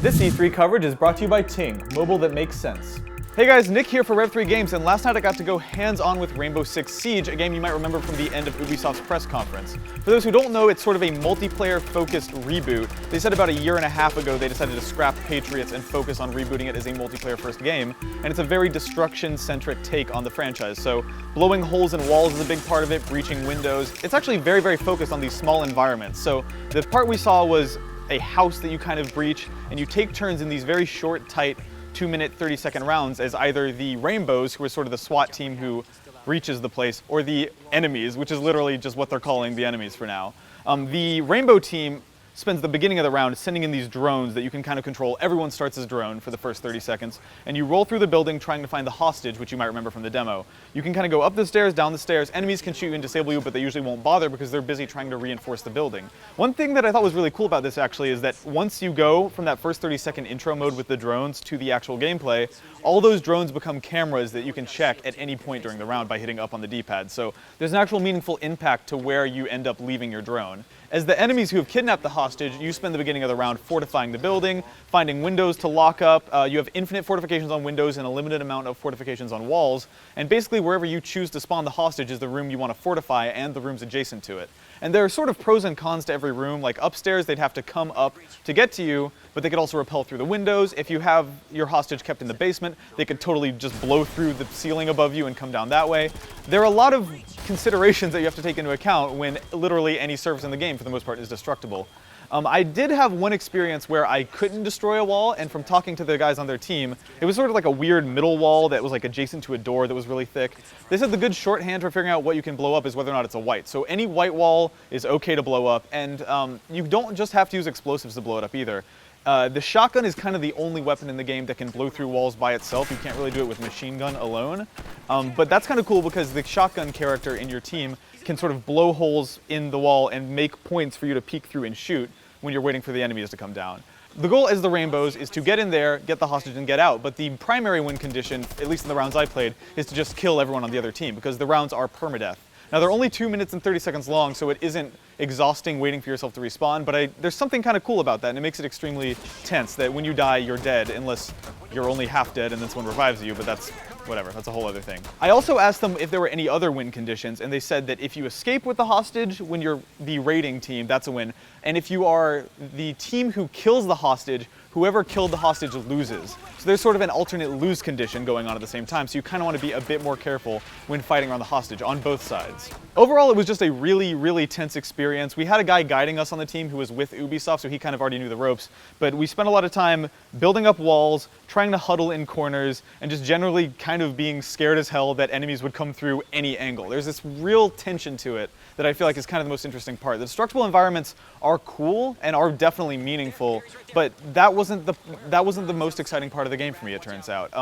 This E3 coverage is brought to you by Ting, mobile that makes sense. Hey guys, Nick here for Rev3 Games, and last night I got to go hands-on with Rainbow Six Siege, a game you might remember from the end of Ubisoft's press conference. For those who don't know, it's sort of a multiplayer-focused reboot. They said about a year and a half ago they decided to scrap Patriots and focus on rebooting it as a multiplayer-first game, and it's a very destruction-centric take on the franchise. So blowing holes in walls is a big part of it, breaching windows. It's actually very, very focused on these small environments. So the part we saw was a house that you kind of breach, and you take turns in these very short, tight, 2-minute, 30-second rounds as either the Rainbows, who are sort of the SWAT team who breaches the place, or the enemies, which is literally just what they're calling the enemies for now. The Rainbow team spends the beginning of the round sending in these drones that you can kind of control. Everyone starts as drone for the first 30 seconds, and you roll through the building trying to find the hostage, which you might remember from the demo. You can kind of go up the stairs, down the stairs. Enemies can shoot you and disable you, but they usually won't bother because they're busy trying to reinforce the building. One thing that I thought was really cool about this actually is that once you go from that first 30-second intro mode with the drones to the actual gameplay, all those drones become cameras that you can check at any point during the round by hitting up on the D-pad. So there's an actual meaningful impact to where you end up leaving your drone. As the enemies who have kidnapped the hostage, you spend the beginning of the round fortifying the building, finding windows to lock up. You have infinite fortifications on windows and a limited amount of fortifications on walls. And basically wherever you choose to spawn the hostage is the room you want to fortify and the rooms adjacent to it. And there are sort of pros and cons to every room. Like upstairs, they'd have to come up to get to you, but they could also rappel through the windows. If you have your hostage kept in the basement, they could totally just blow through the ceiling above you and come down that way. There are a lot of considerations that you have to take into account when literally any surface in the game, for the most part, is destructible. I did have one experience where I couldn't destroy a wall, and from talking to the guys on their team, it was sort of like a weird middle wall that was like adjacent to a door that was really thick. They said the good shorthand for figuring out what you can blow up is whether or not it's a white. So any white wall is okay to blow up, and you don't just have to use explosives to blow it up either. The shotgun is kind of the only weapon in the game that can blow through walls by itself. You can't really do it with machine gun alone. But that's kind of cool because the shotgun character in your team can sort of blow holes in the wall and make points for you to peek through and shoot when you're waiting for the enemies to come down. The goal as the Rainbows is to get in there, get the hostage, and get out, but the primary win condition, at least in the rounds I played, is to just kill everyone on the other team, because the rounds are permadeath. Now they're only 2 minutes and 30 seconds long, so it isn't exhausting waiting for yourself to respawn, but there's something kind of cool about that, and it makes it extremely tense, that when you die, you're dead, unless you're only half dead and then someone revives you, but that's whatever, that's a whole other thing. I also asked them if there were any other win conditions, and they said that if you escape with the hostage when you're the raiding team, that's a win. And if you are the team who kills the hostage, whoever killed the hostage loses. So there's sort of an alternate lose condition going on at the same time, so you kind of want to be a bit more careful when fighting around the hostage on both sides. Overall, it was just a really, really tense experience. We had a guy guiding us on the team who was with Ubisoft, so he kind of already knew the ropes, but we spent a lot of time building up walls, trying to huddle in corners, and just generally kind of being scared as hell that enemies would come through any angle. There's this real tension to it that I feel like is kind of the most interesting part. The destructible environments are cool and are definitely meaningful, but that wasn't the most exciting part of the game for me, it turns out.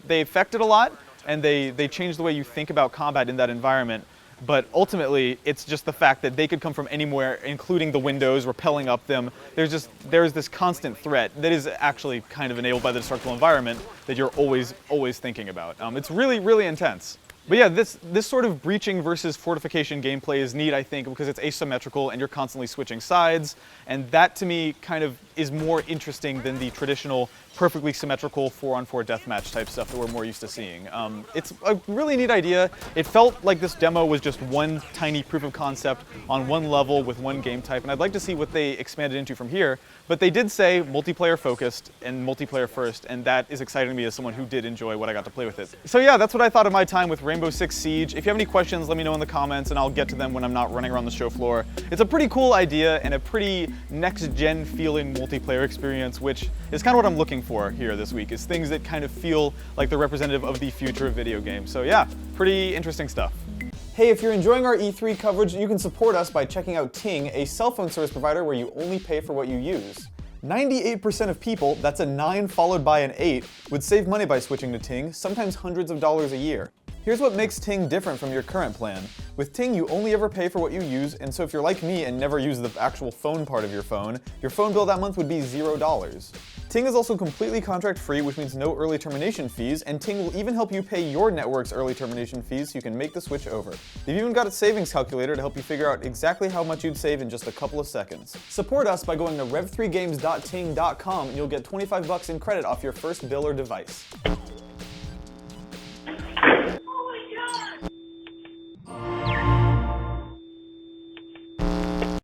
They affected a lot, and they changed the way you think about combat in that environment, but ultimately it's just the fact that they could come from anywhere, including the windows, rappelling up them. There's this constant threat that is actually kind of enabled by the destructible environment that you're always thinking about. It's really, really intense. But yeah, this sort of breaching versus fortification gameplay is neat, I think, because it's asymmetrical and you're constantly switching sides, and that to me kind of is more interesting than the traditional perfectly symmetrical 4-on-4 deathmatch type stuff that we're more used to seeing. It's a really neat idea. It felt like this demo was just one tiny proof of concept on one level with one game type, and I'd like to see what they expanded into from here. But they did say multiplayer focused and multiplayer first, and that is exciting to me as someone who did enjoy what I got to play with it. So yeah, that's what I thought of my time with Rainbow Six Siege. If you have any questions, let me know in the comments, and I'll get to them when I'm not running around the show floor. It's a pretty cool idea and a pretty next-gen feeling multiplayer experience, which is kind of what I'm looking for here this week, is things that kind of feel like they're representative of the future of video games. So yeah, pretty interesting stuff. Hey, if you're enjoying our E3 coverage, you can support us by checking out Ting, a cell phone service provider where you only pay for what you use. 98% of people, that's a 9 followed by an 8, would save money by switching to Ting, sometimes hundreds of dollars a year. Here's what makes Ting different from your current plan. With Ting, you only ever pay for what you use, and so if you're like me and never use the actual phone part of your phone bill that month would be $0. Ting is also completely contract-free, which means no early termination fees, and Ting will even help you pay your network's early termination fees so you can make the switch over. They've even got a savings calculator to help you figure out exactly how much you'd save in just a couple of seconds. Support us by going to rev3games.ting.com and you'll get $25 in credit off your first bill or device.